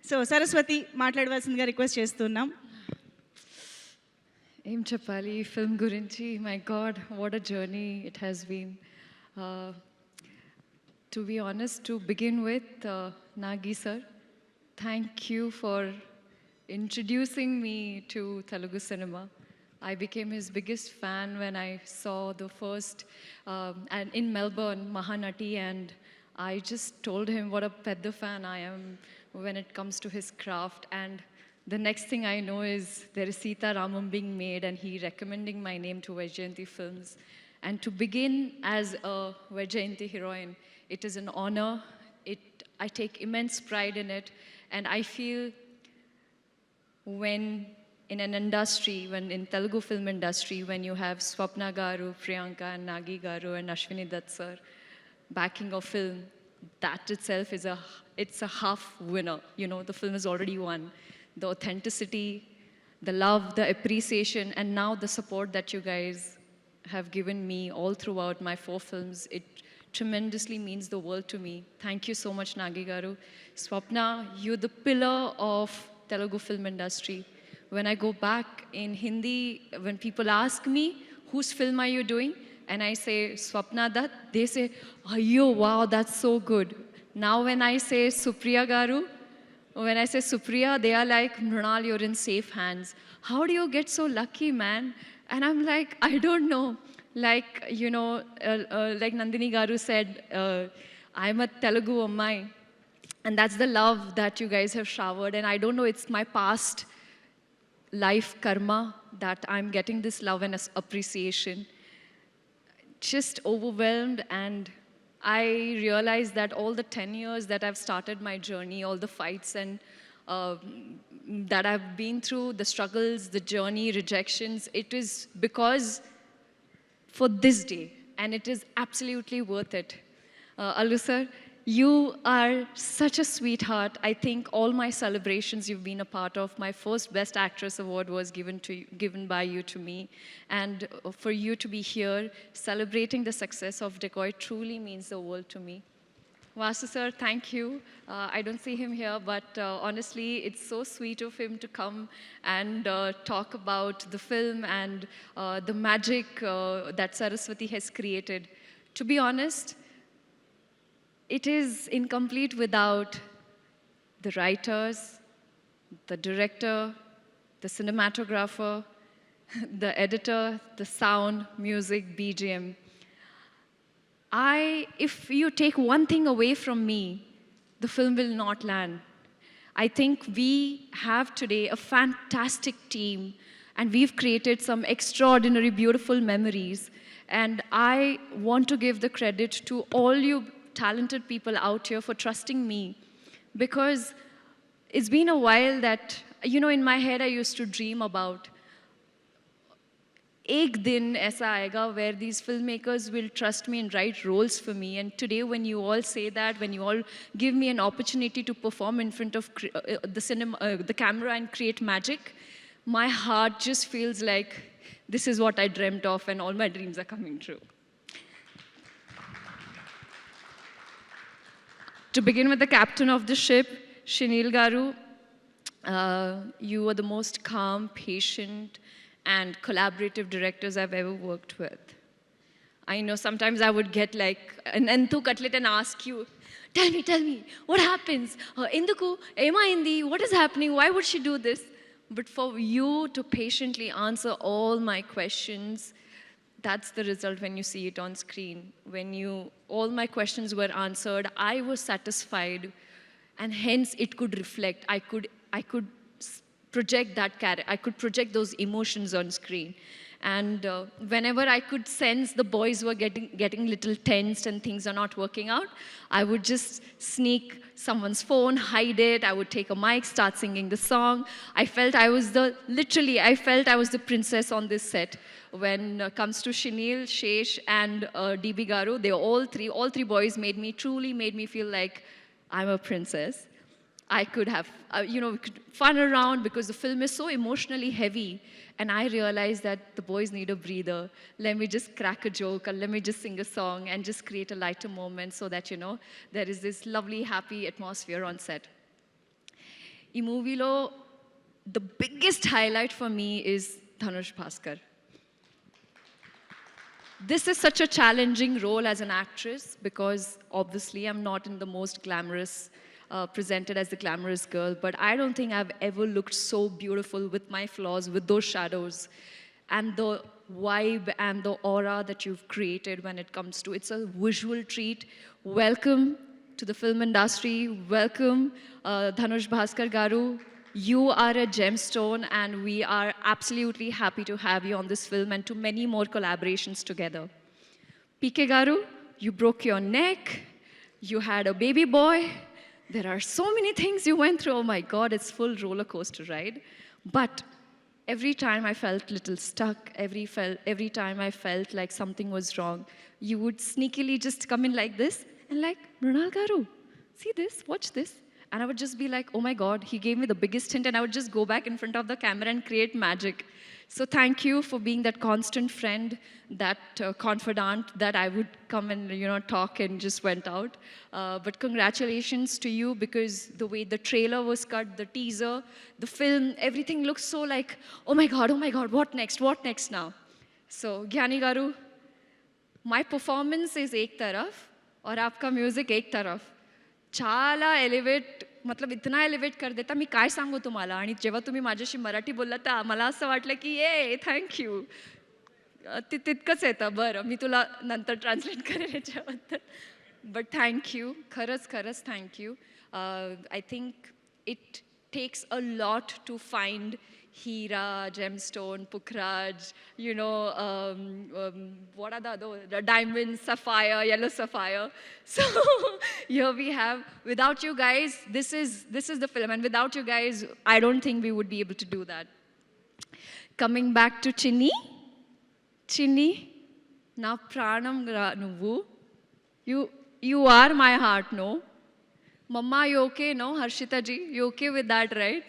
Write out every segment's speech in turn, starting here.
So Saraswati మాట్లాడవలసిందిగా request చేస్తున్నాం. ఏం చెప్పాలి ఈ ఫిల్మ్ గురించి? My God, what a journey it has been. To be honest, to begin with, Nagi sir, thank you for introducing me to Telugu cinema. I became his biggest fan when I saw the first, and in Melbourne, Mahanati, and I just told him what a pedda fan I am when it comes to his craft. And the next thing I know is there is Sita Ramam being made, and he recommending my name to Vaijayanti Films. And to begin as a Vaijayanti heroine, it is an honor. I take immense pride in it, and I feel when in an industry, when in Telugu film industry, when you have Swapna Garu, Priyanka, and Nagi Garu, and Ashwini Dutt sir backing a film, that itself is it's a half winner. You know, the film is already won. The authenticity, the love, the appreciation, and now the support that you guys have given me all throughout my 4 films, it tremendously means the world to me. Thank you so much, Nagi Garu. Swapna, you're the pillar of Telugu film industry. When I go back in Hindi, when people ask me, whose film are you doing? And I say, Swapna Dutt, they say, Ayyo, wow, that's so good. Now when I say Supriya Garu, when I say Supriya, they are like, Mrunal, you're in safe hands. How do you get so lucky, man? And I'm like, I don't know. Like, you know, like Nandini Garu said, I'm a Telugu Ammai. And that's the love that you guys have showered. And I don't know, it's my past life karma that I'm getting this love and appreciation. Just overwhelmed, and I realized that all the 10 years that I've started my journey, all the fights and uh, that I've been through, the struggles, the journey, rejections, it is because for this day, and it is absolutely worth it. Allu sir, you are such a sweetheart. I think all my celebrations you've been a part of. My first Best Actress award was given by you to me, and for you to be here celebrating the success of Decoy truly means the world to me. Vasu sir, thank you. I don't see him here, but honestly, it's so sweet of him to come and talk about the film and the magic that Saraswati has created. To be honest, it is incomplete without the writers, the director, the cinematographer, the editor, the sound, music, BGM. If you take one thing away from me, the film will not land. I think we have today a fantastic team, and we've created some extraordinary, beautiful memories. And I want to give the credit to all you talented people out here for trusting me, because it's been a while that, you know, in my head I used to dream about एक दिन ऐसा आएगा where these filmmakers will trust me and write roles for me. And today, when you all say that, when you all give me an opportunity to perform in front of the camera and create magic, my heart just feels like this is what I dreamt of, and all my dreams are coming true. To begin with, the captain of the ship, Shinil Garu, you were the most calm, patient, and collaborative directors I've ever worked with. I know sometimes I would get like an entu cutlet and ask you, tell me, what happens? Induku, Ema Indi, what is happening? Why would she do this? But for you to patiently answer all my questions, that's the result when you see it on screen. When all my questions were answered, I was satisfied, and hence it could reflect. I could project that character. I could project those emotions on screen. And whenever I could sense the boys were getting little tensed and things are not working out, I would just sneak someone's phone, hide it. I would take a mic, start singing the song. I felt I was the princess on this set. When it comes to Shinil, Shesh, and DB Garu, they all three boys truly made me feel like I'm a princess. I could have, we could fun around because the film is so emotionally heavy. And I realized that the boys need a breather. Let me just crack a joke, or let me just sing a song and just create a lighter moment so that, there is this lovely, happy atmosphere on set. ఈ మూవీలో the biggest highlight for me is Dhanush Bhaskar. This is such a challenging role as an actress because obviously I'm not in the most glamorous, presented as the glamorous girl, but I don't think I've ever looked so beautiful with my flaws, with those shadows, and the vibe and the aura that you've created when it comes to it's a visual treat. Welcome to the film industry. Welcome, Dhanush Bhaskar Garu. You are a gemstone, and we are absolutely happy to have you on this film and to many more collaborations together. PK Garu, you broke your neck, you had a baby boy. There are so many things you went through. Oh my God, it's full roller coaster ride. But every time I felt little stuck, every time I felt like something was wrong, you would sneakily just come in like this and like, Mrunal Garu, see this, watch this. And I would just be like, oh my God, he gave me the biggest hint, and I would just go back in front of the camera and create magic. So thank you for being that constant friend, that confidant that I would come and talk and just went out. But congratulations to you, because the way the trailer was cut, the teaser, the film, everything looks so like, oh my God, what next now? So Gyani Garu, my performance is ek taraf, और आपका music एक तरफ. చాలా elevate मतलब इतना elevate कर देता. मी काय सांगू तुम्हाला. आणि जेव्हा तुम्ही माझ्याशी मराठी बोलला तर मला असं वाटलं की ये थँक्यू. तितकंच येतं. बरं, मी तुला नंतर ट्रान्सलेट करेल याच्याबद्दल. बट थँक्यू, खरंच thank you. I think it takes a lot to find Hira, gemstone, Pukhraj, what are the other, diamond, sapphire, yellow sapphire. So here we have, without you guys, this is the film, and without you guys, I don't think we would be able to do that. Coming back to Chinni, na pranam nuvu, you are my heart, no? Mama, you okay, no? Harshita ji, you okay with that, right?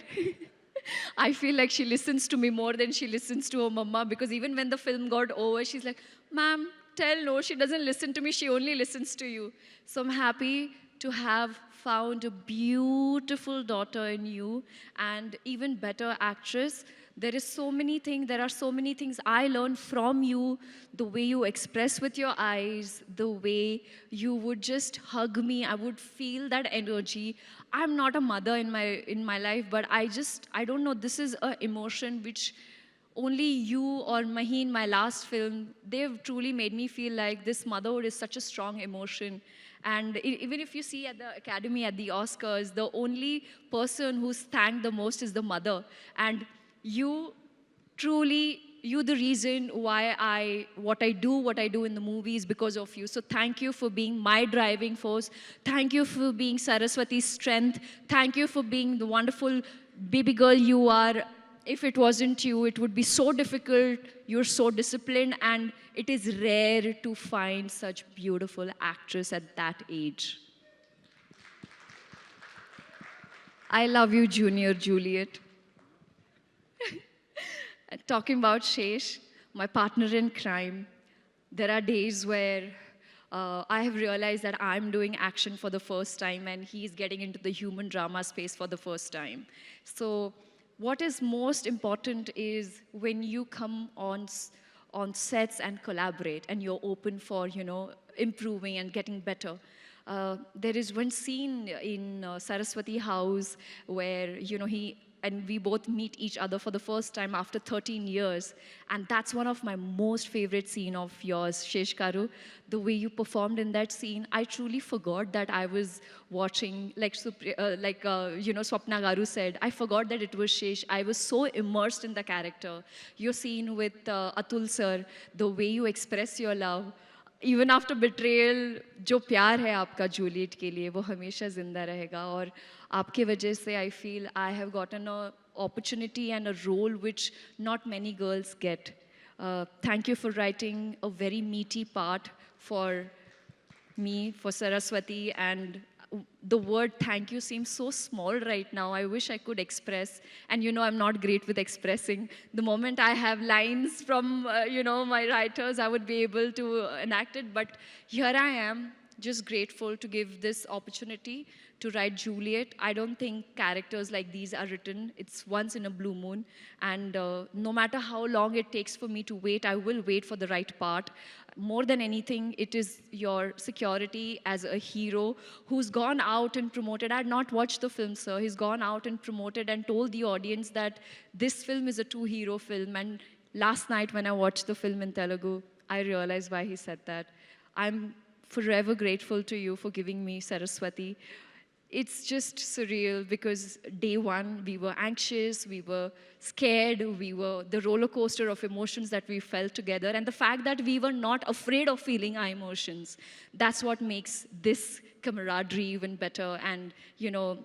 I feel like she listens to me more than she listens to her mama, because even when the film got over, she's like, ma'am, tell no, she doesn't listen to me, she only listens to you. So I'm happy to have found a beautiful daughter in you, and even better actress. There are so many things I learned from you, the way you express with your eyes, the way you would just hug me, I would feel that energy. I'm not a mother in my life, but I don't know, this is an emotion which only you or Maheen, my last film, they've truly made me feel like this motherhood is such a strong emotion. And even if you see at the Academy, at the Oscars, the only person who's thanked the most is the mother. And you the reason why what I do in the movies because of you. So thank you for being my driving force. Thank you for being Saraswati's strength. Thank you for being the wonderful baby girl you are. If it wasn't you, it would be so difficult. You're so disciplined, and it is rare to find such beautiful actress at that age. I love you, Junior Juliet. Talking about Shesh, my partner in crime, there are days where I have realized that I'm doing action for the first time and he's getting into the human drama space for the first time. So what is most important is when you come on sets and collaborate and you're open for, improving and getting better. There is one scene in Saraswati House where, we both meet each other for the first time after 13 years. And that's one of my most favorite scene of yours, Shesh Garu. The way you performed in that scene, I truly forgot that I was watching, Swapna Garu said, I forgot that it was Shesh. I was so immersed in the character. Your scene with Atul sir, the way you express your love, even after betrayal, जो प्यार है आपका Juliet के लिए वो हमेशा जिंदा रहेगा. और आपके वजह से I feel I have gotten an opportunity and a role which not many girls get. Thank you for writing a very meaty part for me, for Saraswati, and the word thank you seems so small right now. I wish I could express, and I'm not great with expressing. The moment I have lines from my writers, I would be able to enact it, but here I am. just grateful to give this opportunity to write Juliet. I don't think characters like these are written. It's once in a blue moon. And no matter how long it takes for me to wait, I will wait for the right part. More than anything, it is your security as a hero who's gone out and promoted. I had not watched the film, sir. He's gone out and promoted and told the audience that this film is a two-hero film. And last night when I watched the film in Telugu, I realized why he said that. I'm forever grateful to you for giving me Saraswati. It's just surreal because day one, we were anxious, we were scared, we were the roller coaster of emotions that we felt together. And the fact that we were not afraid of feeling our emotions, that's what makes this camaraderie even better. And, you know,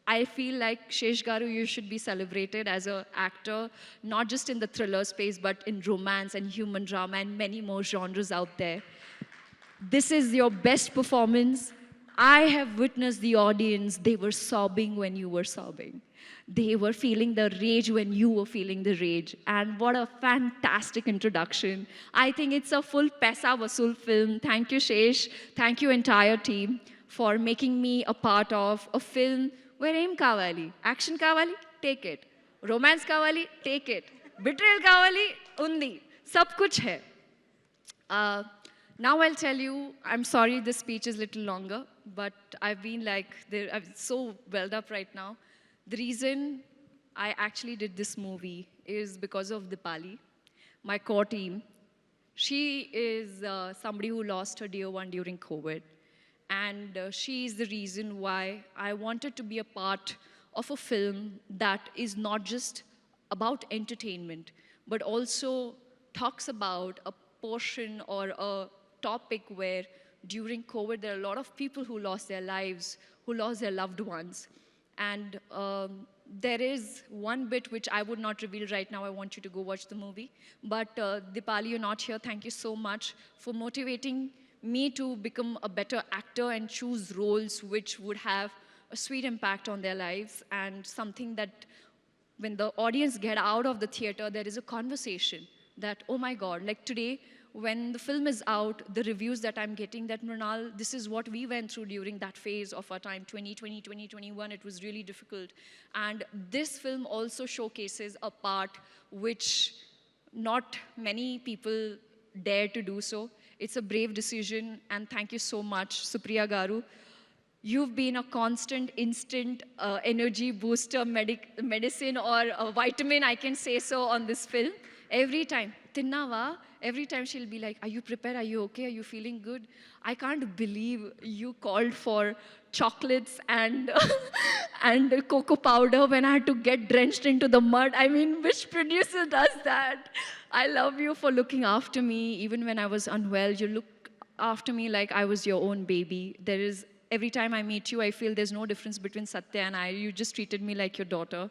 I feel like Shesh Garu, you should be celebrated as an actor, not just in the thriller space, but in romance and human drama and many more genres out there. This is your best performance. I have witnessed the audience, they were sobbing when you were sobbing. They were feeling the rage when you were feeling the rage. And what a fantastic introduction. I think it's a full Paisa Vasool film. Thank you, Shesh. Thank you, entire team, for making me a part of a film where aim kavali, action kavali, take it. Romance kavali, take it. Betrayal kavali, undi. Sab kuch hai. Now I'll tell you, I'm sorry this speech is a little longer, but I've been like, I'm so welled up right now. The reason I actually did this movie is because of Dipali, my core team. She is somebody who lost her dear one during COVID. And she is the reason why I wanted to be a part of a film that is not just about entertainment, but also talks about a portion or a topic where during COVID, there are a lot of people who lost their lives, who lost their loved ones. And there is one bit which I would not reveal right now. I want you to go watch the movie. But Dipali, you're not here. Thank you so much for motivating me to become a better actor and choose roles which would have a sweet impact on their lives and something that when the audience get out of the theater, there is a conversation that, oh my God, like today, when the film is out, the reviews that I'm getting that, Mrinal, this is what we went through during that phase of our time, 2020, 2021, it was really difficult. And this film also showcases a part which not many people dare to do so. It's a brave decision, and thank you so much, Supriya Garu. You've been a constant, instant energy booster, medicine or a vitamin, I can say so, on this film. Every time, Tinnava, every time she'll be like, are you prepared? Are you okay? Are you feeling good? I can't believe you called for chocolates and, and cocoa powder when I had to get drenched into the mud. I mean, which producer does that? I love you for looking after me. Even when I was unwell, you look after me like I was your own baby. There is, every time I meet you, I feel there's no difference between Satya and I. You just treated me like your daughter.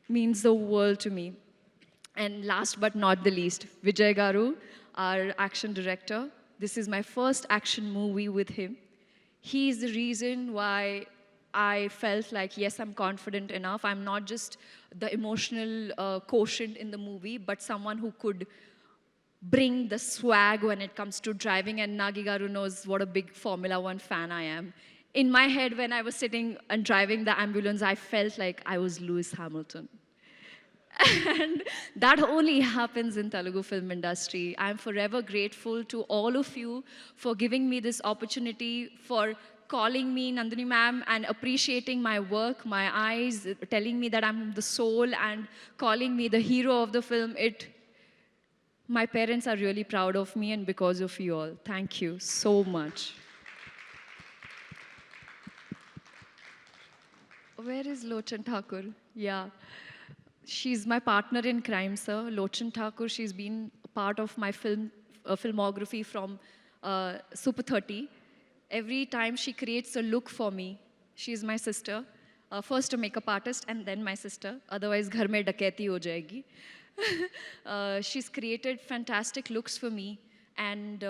Means the world to me. And last but not the least, Vijay Garu, our action director. This is my first action movie with him. He is the reason why I felt like, yes, I'm confident enough. I'm not just the emotional quotient in the movie, but someone who could bring the swag when it comes to driving. And Nagi Garu knows what a big Formula One fan I am. In my head, when I was sitting and driving the ambulance, I felt like I was Lewis Hamilton. And that only happens in Telugu film industry. I'm forever grateful to all of you for giving me this opportunity, for calling me Nandini ma'am and appreciating my work, my eyes, telling me that I'm the soul and calling me the hero of the film. My parents are really proud of me and because of you all. Thank you so much. Where is Lochan Thakur? Yeah. She's my partner in crime, sir. Lochan Thakur, she's been part of my filmography from Super 30. Every time she creates a look for me, she's my sister. First a makeup artist and then my sister. Otherwise, ghar mein daketi ho jayegi. She's created fantastic looks for me. And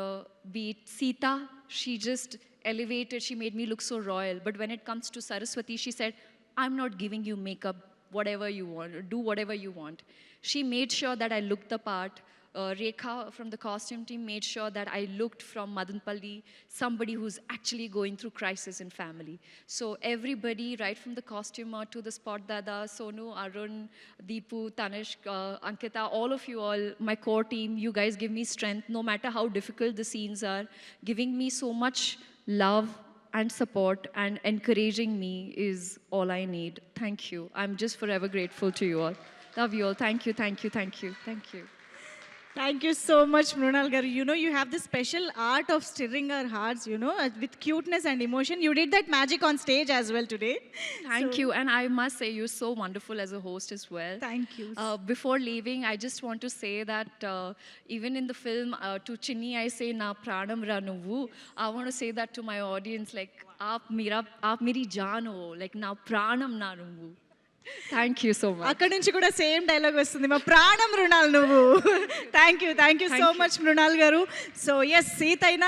be it Sita, she just elevated, she made me look so royal. But when it comes to Saraswati, she said, I'm not giving you makeup, whatever you want, do whatever you want. She made sure that I looked the part. Rekha from the costume team made sure that I looked from Madanpalli, somebody who's actually going through crisis in family. So everybody, right from the costumer to the spot dada, Sonu, Arun, Deepu, Tanishk, Ankita, all of you all, my core team, you guys give me strength no matter how difficult the scenes are, giving me so much love and support and encouraging me is all I need. Thank you. I'm just forever grateful to you all. Love you all. Thank you, thank you, thank you, thank you. Thank you so much, Mrunal garu. You know, you have this special art of stirring our hearts, you know, with cuteness and emotion. You did that magic on stage as well today. Thank you. And I must say, you're so wonderful as a host as well. Thank you. Before leaving, I just want to say that even in the film, to Chinni, I say, Na pranam ra nuvu. I want to say that to my audience, like, aap meri jaan ho, like, na pranam na nuvu. Thank you so much. అక్కడ నుంచి కూడా same dialogue వస్తుంది, మా ప్రాణం మృణాల్ నువ్వు. Thank you so much Mrunal గారు. So yes, Sita అయినా